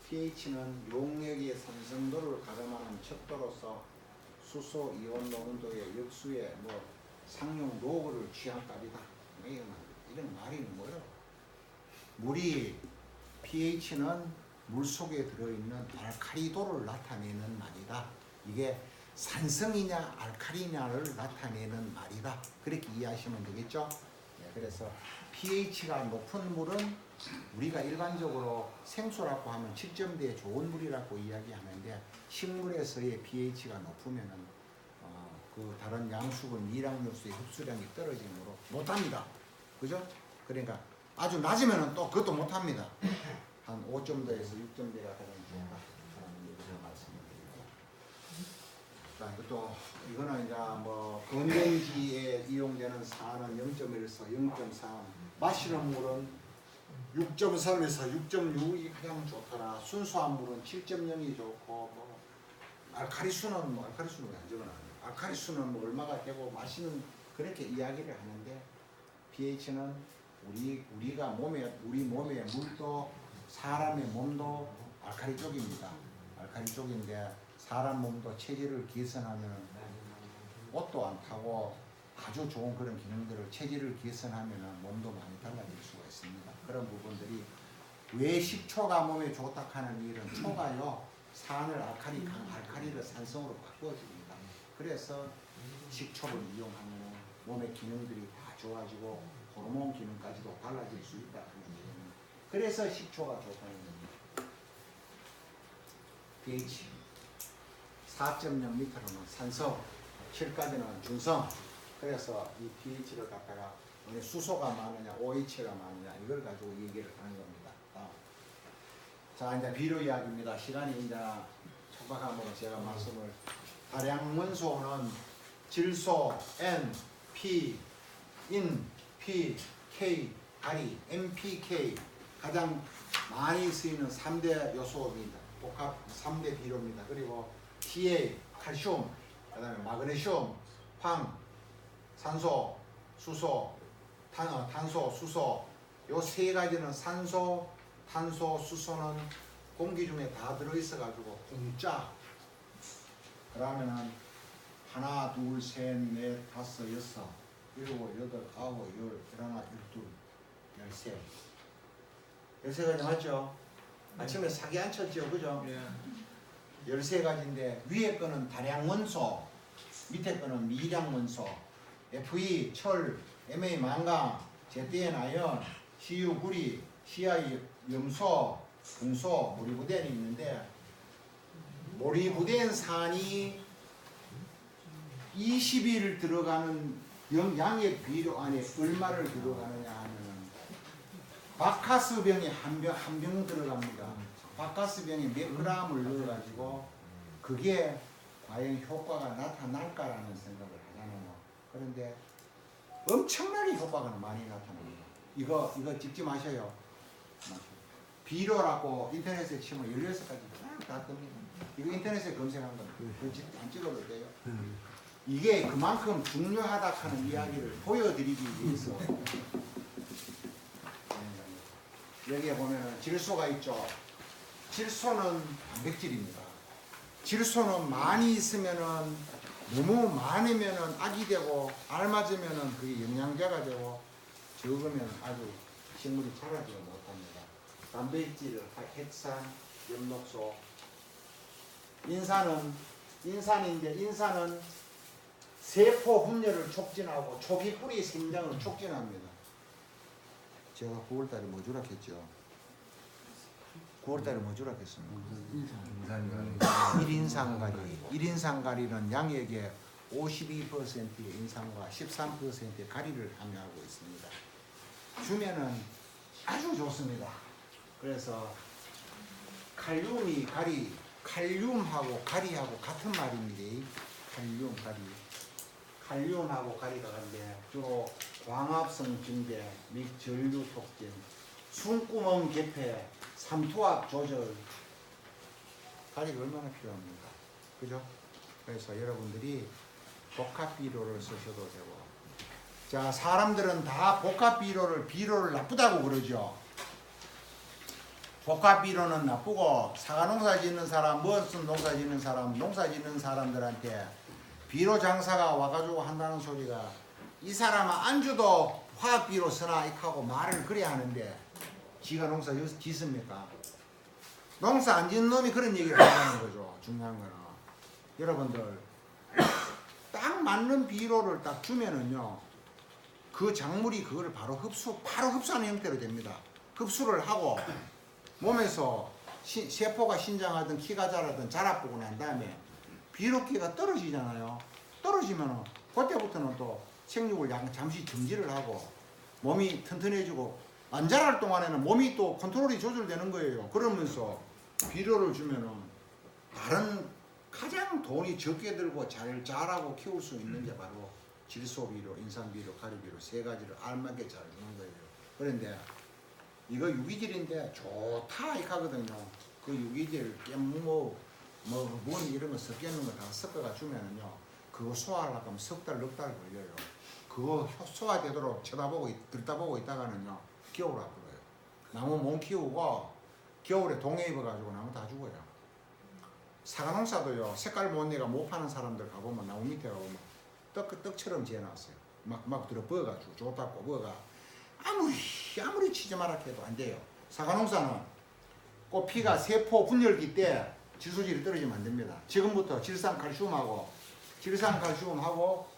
pH는 용액의 산성도를 가늠하는 척도로서 수소 이온 농도의 역수의 상용 로그를 취한 값이다. 이런 말이 뭐예요? 물이 pH는 물 속에 들어있는 알카리도를 나타내는 말이다. 이게 산성이냐 알카리냐를 나타내는 말이다. 그렇게 이해하시면 되겠죠? 네, 그래서 pH가 높은 물은 우리가 일반적으로 생수라고 하면 7점대에 좋은 물이라고 이야기하는데 식물에서의 pH가 높으면은 그 다른 양수분 미량요소의 흡수량이 떨어지므로 못합니다. 그죠? 그러니까 아주 낮으면은 또 그것도 못합니다. 한 5점대에서 6점대가 가장 좋다. 라는 얘기를 말씀드리고. 자, 이것도 이거는 이제 건강지에 이용되는 산은 0.1에서 0.3, 마시는 물은 6.3에서 6.6이 가장 좋더라. 순수한 물은 7.0이 좋고 알카리수는 알카리수는 완전은 아니에요. 알카리수는 얼마가 되고 마시는 그렇게 이야기를 하는데 pH는 우리가 우리 몸의 물도 사람의 몸도 알카리 쪽입니다. 알카리 쪽인데 사람 몸도 체질을 개선하면 옷도 안 타고 아주 좋은 그런 기능들을 체질을 개선하면 몸도 많이 달라질 수가 있습니다. 그런 부분들이 왜 식초가 몸에 좋다 하는 일은 초가요 산을 알카리를 산성으로 바꿔줍니다. 그래서 식초를 이용하면 몸의 기능들이 다 좋아지고 호르몬 기능까지도 달라질 수 있다. 그래서 식초가 좋다는 겁니다. pH 4.0m는 산성, 7까지는 중성. 그래서 이 pH를 갖다가 수소가 많으냐, OH가 많으냐 이걸 가지고 얘기를 하는 겁니다. 자, 이제 비료 이야기입니다. 시간이 이제 촉박하므로 제가 말씀을 다량원소는 질소, N, P, 인, P, K, 가리, NPK 가장 많이 쓰이는 3대 요소입니다. 복합 3대 비료입니다. 그리고 TA, 칼슘, 그다음에 마그네슘, 황, 산소, 수소, 탄소, 수소 요 세 가지는 산소, 탄소, 수소는 공기 중에 다 들어있어 가지고 공짜. 그러면은 하나, 둘, 셋, 넷, 다섯, 여섯, 일곱, 여덟, 아홉, 열, 열하나, 열둘, 열세. 13가지 맞죠? 아침에 사기 안 쳤죠, 그죠? 13가지인데 위에 거는 다량 원소, 밑에 거는 미량 원소, Fe 철, Ma 망강, Zn 아연, Cu 구리, Ci 염소, 금소, 모리부덴이 있는데 모리부덴 산이 20일 들어가는 양의 비료 안에 얼마를 들어가느냐 하면은 바카스병이 한 병 들어갑니다. 바카스병에 몇 그램을 넣어가지고 그게 과연 효과가 나타날까라는 생각을 하잖아요. 그런데 엄청나게 효과가 많이 나타납니다. 이거 찍지 마셔요. 비료라고 인터넷에 치면 16가지 다 뜹니다. 이거 인터넷에 검색한 겁니다. 안 찍어도 돼요. 이게 그만큼 중요하다 하는 이야기를 보여드리기 위해서 여기에 보면 질소가 있죠. 질소는 단백질입니다. 질소는 많이 있으면은 너무 많으면은 악이 되고 알맞으면은 그게 영양제가 되고 적으면 아주 식물이 자라지 못합니다. 단백질, 핵산, 엽록소. 인산은 세포 분열을 촉진하고 초기 뿌리 생장을 촉진합니다. 제가 9월달에 뭐 주라 했죠? 9월달에 뭐 주라 했습니까? 일인산가리. 1인산가리는 양액의 52%의 인산과 13%의 가리를 함유하고 있습니다. 주면은 아주 좋습니다. 그래서 칼륨하고 가리하고 같은 말입니다. 칼륨하고 가리가 같은데 주로 광합성 증대 및 전류 촉진, 숨구멍 개폐, 삼투압 조절. 가리가 얼마나 필요합니까? 그죠? 그래서 여러분들이 복합비료를 쓰셔도 되고, 자, 사람들은 다 비료를 나쁘다고 그러죠. 복합비료는 나쁘고, 사과농사 짓는 사람, 무슨 농사 짓는 사람, 농사 짓는 사람들한테 비료 장사가 와가지고 한다는 소리가, 이 사람은 안주도 화학비료 쓰나 이하고 말을 그래야 하는데 지가 농사 짓습니까? 농사 안 짓는 놈이 그런 얘기를 한다는 거죠. 중요한 거는 여러분들 딱 맞는 비료를 딱 주면은요, 그 작물이 그거를 바로 흡수하는 형태로 됩니다. 흡수를 하고 몸에서 세포가 신장하든 키가 자라든 자라보고 난 다음에 비료기가 떨어지잖아요. 떨어지면은 그때부터는 또 생육을 잠시 정지를 하고 몸이 튼튼해지고 안 자랄 동안에는 몸이 또 컨트롤이 조절되는 거예요. 그러면서 비료를 주면은 다른 가장 돈이 적게 들고 잘 자라고 키울 수 있는 게 바로 질소비료, 인산비료, 가리비료 세 가지를 알맞게 잘 주는 거예요. 그런데 이거 유기질인데 좋다 이하거든요. 그 유기질, 깻무, 뭐 이런 거 섞여있는 거 다 섞어가 주면은요, 그거 소화하려고 하면 석 달, 넉 달 걸려요. 그거 소화되도록 들다보고 있다가는요, 겨울 아프고요. 나무 못 키우고 겨울에 동해 입어가지고 나무 다 죽어요. 사과농사도요, 색깔 못 내가 못 파는 사람들 가보면 나무 밑에 가보면 떡처럼 지어놨어요. 막 들어 부어가지고 좋다고 부어가 아무리 치지 마라 해도 안 돼요. 사과농사는 꽃피가 세포 분열기 때 질소질이 떨어지면 안 됩니다. 지금부터 질산칼슘하고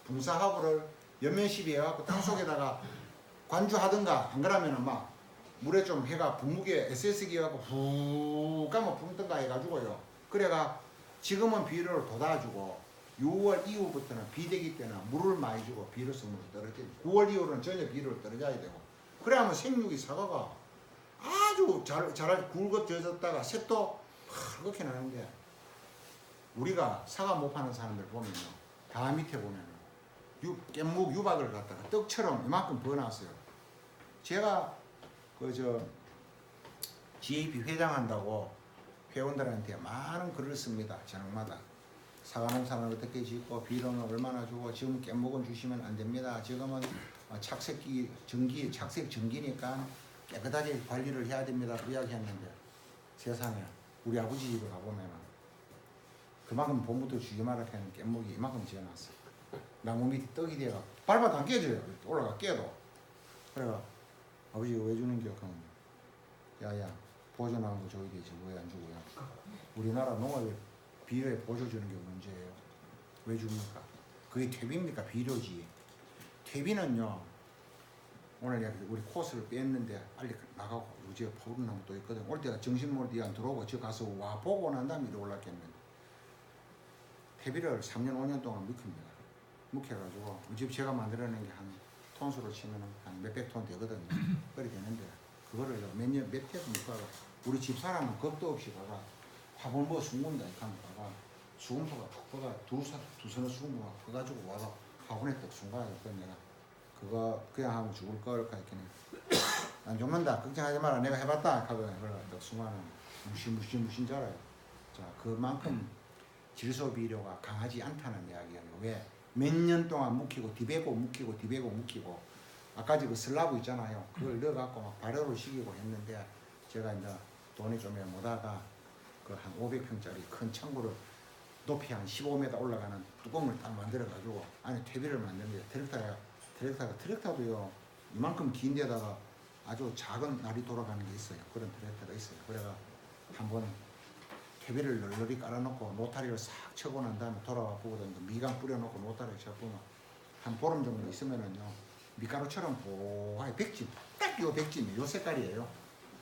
붕사하고를 연면시비 해갖고 땅속에다가 관주하든가 안 그러면은 막 물에 좀 해가 분무기에 SS기 해갖고 훅 가면 붕든가 해가지고요. 그래가 지금은 비료를 돋아주고 6월 이후부터는 비대기 때는 물을 많이 주고 비료성으로 떨어지고 9월 이후로는 전혀 비료를 떨어져야 되고, 그래야만 생육이 사과가 아주 잘 굵어져졌다가 색도 그렇게 나는데, 우리가 사과 못 파는 사람들 보면요, 다 밑에 보면은 깻묵 유박을 갖다가 떡처럼 이만큼 부어놨어요. 제가 GAP 회장한다고 회원들한테 많은 글을 씁니다. 저녁마다. 사과 농사는 어떻게 짓고 비료는 얼마나 주고 지금 깻목은 주시면 안 됩니다. 지금은 착색 전기니까 깨끗하게 관리를 해야 됩니다. 그 이야기했는데 세상에 우리 아버지 집에 가보면은 그만큼 봄부터 주기 말하는 깻목이 이만큼 지어놨어. 나무 밑에 떡이 돼가 밟아도 안 깨져요. 올라가 깨도. 그래가 아버지가 왜 주는 겨? 그러면 야야 보조 나온 거 줘야 되지 왜 안 주고요? 우리나라 농업에 비료에 보조 주는 게 문제예요. 왜 줍니까? 그게 퇴비입니까? 비료지. 퇴비는요 오늘 내가 우리 코스를 뺐는데 빨리 나가고 우지가 포름나무 또 있거든. 올 때가 정신몰이 안 들어오고 저 가서 와 보고 난 다음에 이리 올랐겠는데 퇴비를 3년 5년 동안 묵힙니다. 묵혀가지고 우리 집 제가 만들어낸 게 한 톤수로 치면 한 몇백 톤 되거든요. 그래 되는데 그거를 몇 해도 못 가가 우리 집 사람은 겁도 없이 가가 화분 뭐 수군다 이렇게 하면 가가 수금포가 푹 퍼가 두 서너 수금포가 퍼가지고 와서 화분에 떡 순가야 그 내가 그거 그냥 하면 죽을 걸 가르치네. 안 죽는다 걱정하지 마라 내가 해봤다 하거든. 그래 떡 순가는 무신 줄 알아요. 자 그만큼 질소 비료가 강하지 않다는 이야기예요. 왜? 몇 년 동안 묵히고 디베고 아까 그 슬라브 있잖아요. 그걸 넣어갖고 막 발효를 시키고 했는데 제가 이제 돈이 좀 못하다 그 한 500평짜리 큰 창고를 높이 한 15m 올라가는 뚜껑을 딱 만들어가지고 안에 퇴비를 만드는데 트랙터도요 이만큼 긴 데다가 아주 작은 날이 돌아가는 게 있어요. 그런 트랙터가 있어요. 그래가 한번 퇴비를 널널히 깔아놓고 노타리를 싹 쳐고 난 다음에 돌아와 보거든요. 미간 뿌려놓고 노타리를 쳐보면 한 보름 정도 있으면은요 밀가루처럼 보하게 백짐 딱 요 백짐이 요 색깔이에요.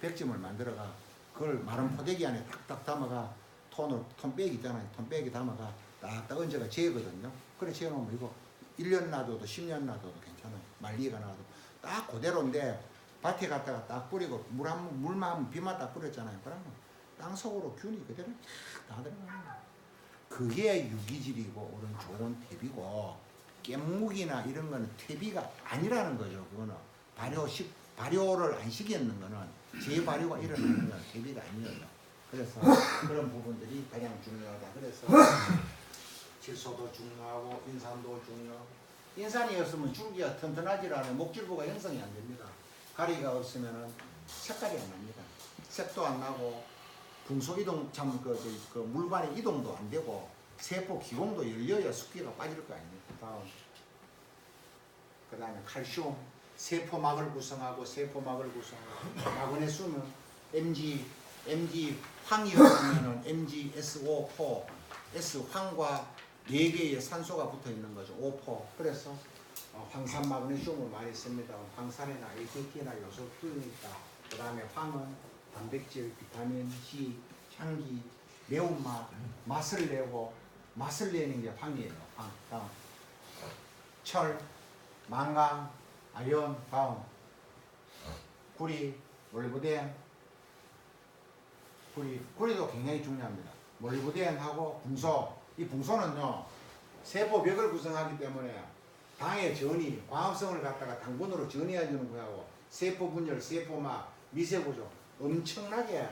백짐을 만들어가 그걸 마른 포대기 안에 딱딱 담아가 톤백 있잖아요. 톤백에 담아가 딱딱 얹어가 재거든요. 그래 재놓으면 이거 1년 놔둬도 10년 놔둬도 괜찮아요. 말리가 놔도 딱 그대로인데 밭에 갔다가 딱 뿌리고 물만 비만 딱 뿌렸잖아요. 그러면 땅 속으로 균이 그대로 다 들어가요. 그게 유기질이고 그런 좋은 퇴비고 깻묵이나 이런 거는 퇴비가 아니라는 거죠. 그거는 발효를 안 시켰는 거는 재발효가 일어나는 건 퇴비가 아니에요. 그래서 그런 부분들이 가장 중요하다. 그래서 질소도 중요하고 인산도 중요하고 인산이 없으면 줄기가 튼튼하지 않아요. 목줄부가 형성이 안 됩니다. 가리가 없으면 색깔이 안 납니다. 색도 안 나고 분소 이동 그 물반의 이동도 안 되고 세포 기공도 열려야 습기가 빠질 거 아닙니까? 다음 그 다음에 칼슘 세포막을 구성하고 마그네슘은 MG 황이 없으면 MgSO4 S 황과 4개의 산소가 붙어 있는 거죠. O4 그래서 황산 마그네슘을 많이 씁니다. 황산이나 AKT나 요소수니까 그 다음에 황은 단백질, 비타민 C, 향기, 매운맛, 맛을 내고 맛을 내는 게 황이에요. 황. 다음 철, 망강, 아연, 다음 구리, 몰리브덴. 구리도 굉장히 중요합니다. 몰리브덴하고 붕소. 이 붕소는요 세포벽을 구성하기 때문에 당의 전이 광합성을 갖다가 당분으로 전이해주는 거하고 세포 분열, 세포막, 미세구조 엄청나게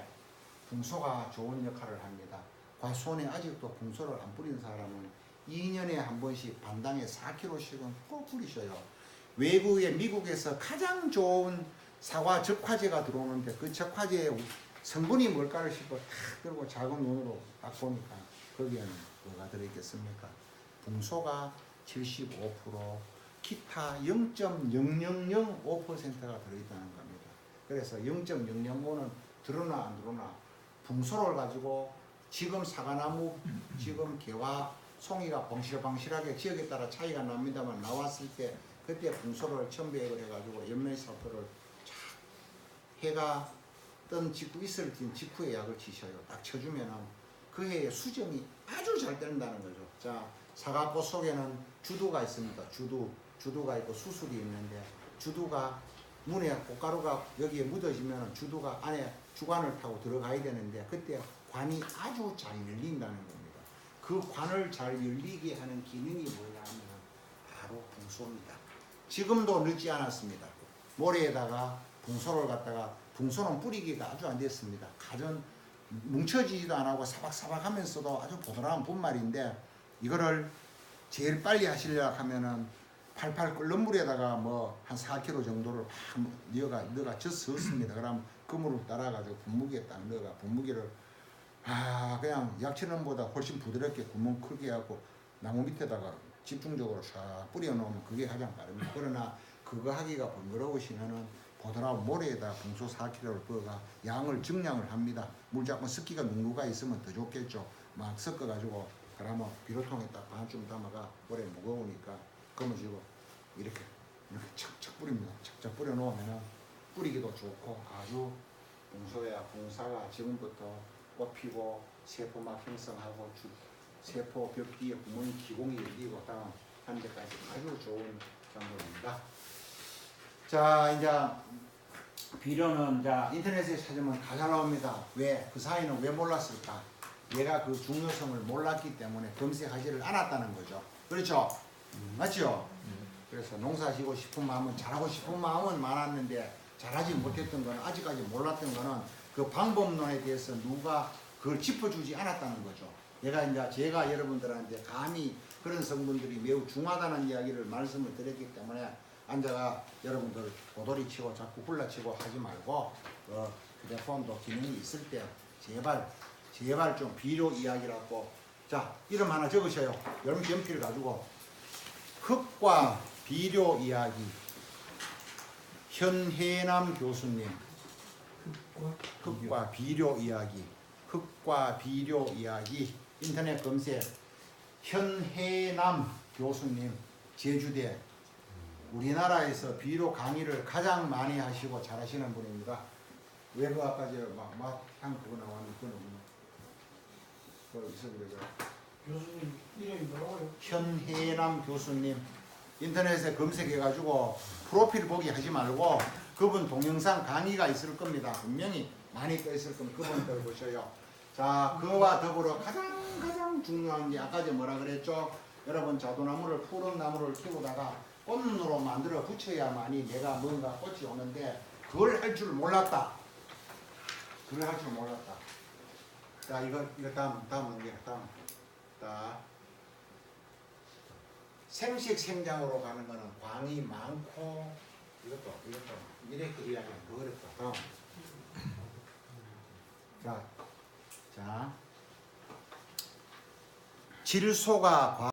붕소가 좋은 역할을 합니다. 과수원에 아직도 붕소를 안 뿌린 사람은 2년에 한 번씩 반당에 4kg씩은 꼭 뿌리셔요. 외국에 미국에서 가장 좋은 사과 적화제가 들어오는데 그 적화제의 성분이 뭘까를 싶어 탁 들고 작은 눈으로 딱 보니까 거기에는 뭐가 들어있겠습니까? 붕소가 75%, 기타 0.0005%가 들어있다는 겁니다. 그래서 0.005는 들어나 안 들어나 붕소를 가지고 지금 사과나무, 지금 개와 송이가 방실방실하게 지역에 따라 차이가 납니다만 나왔을 때 그때 붕소를 첨배액을 해가지고 연면살포를 해가 뜬 직후 있을 직후에 약을 치셔요. 딱 쳐주면은 그 해에 수정이 아주 잘 된다는 거죠. 자, 사과꽃 속에는 주두가 있습니다. 주두가 있고 수술이 있는데 주두가 문에 꽃가루가 여기에 묻어지면 주두가 안에 주관을 타고 들어가야 되는데 그때 관이 아주 잘 열린다는 겁니다. 그 관을 잘 열리게 하는 기능이 뭐냐 하면 바로 붕소입니다. 지금도 늦지 않았습니다. 모래에다가 붕소를 갖다가 붕소는 뿌리기가 아주 안 됐습니다. 가전 뭉쳐지지도 안 하고 사박사박 하면서도 아주 보드라운 분말인데 이거를 제일 빨리 하시려고 하면은 팔팔 끓는 물에다가 뭐 한 4kg 정도를 넣어가 젖어 넣습니다. 그럼 그 물을 따라가지고 분무기에 딱 넣어가 분무기를 그냥 약천원보다 훨씬 부드럽게 구멍 크게 하고 나무 밑에다가 집중적으로 싹 뿌려놓으면 그게 가장 빠릅니다. 그러나 그거 하기가 번거로우시면은 보드라운 모래에다 봉소 4kg를 부어가 양을 증량을 합니다. 물 잡고 습기가 눅눅가 있으면 더 좋겠죠. 막 섞어가지고 그러면 비료통에 딱 반쯤 담아가 모래 무거우니까 검어지고 이렇게 착착 뿌립니다. 착착 뿌려놓으면 뿌리기도 좋고 아주 봉사가 지금부터 꽃피고 세포 막 형성하고 세포 벽 뒤에 구멍이 기공이 열리고 다음 한 데까지 아주 좋은 작물입니다. 자, 이제 비료는 이제 인터넷에 찾으면 다 잘 나옵니다. 왜? 그 사이는 왜 몰랐을까? 얘가 그 중요성을 몰랐기 때문에 검색하지를 않았다는 거죠. 그렇죠? 맞죠? 그래서 농사지고 싶은 마음은 잘하고 싶은 마음은 많았는데 잘하지 못했던 거는 아직까지 몰랐던 거는 그 방법론에 대해서 누가 그걸 짚어주지 않았다는 거죠. 제가 여러분들한테 감히 그런 성분들이 매우 중하다는 이야기를 말씀을 드렸기 때문에 앉아가 여러분들 고도리 치고 자꾸 훌라치고 하지 말고 휴대폰도 기능이 있을 때 제발 좀 비료 이야기라고 자 이름 하나 적으셔요. 여러분 연필 가지고 흙과 비료 이야기 현해남 교수님 흙과 비료 이야기 흙과 비료 이야기 인터넷 검색 현해남 교수님 제주대 우리나라에서 비료 강의를 가장 많이 하시고 잘하시는 분입니다. 왜 그 아까 맛향 그거 나왔는데 그건 없나? 그거 있어보려고. 교수님 이름이 뭐라고요? 현해남 교수님 인터넷에 검색해가지고 프로필 보기 하지 말고 그분 동영상 강의가 있을 겁니다. 분명히 많이 떠 있을 겁니다. 그분들 보셔요. 자, 그와 더불어 가장 중요한 게 아까 저 뭐라 그랬죠? 여러분 자두나무를 푸른 나무를 키우다가 꽃으로 만들어 붙여야만이 내가 뭔가 꽃이 오는데 그걸 할 줄 몰랐다. 자, 이거 다음 문제 다음. 자, 생식 생장으로 가는 거는 광이 많고 이것도 이래 그려야 더 어렵다. 다음. 자, 질소가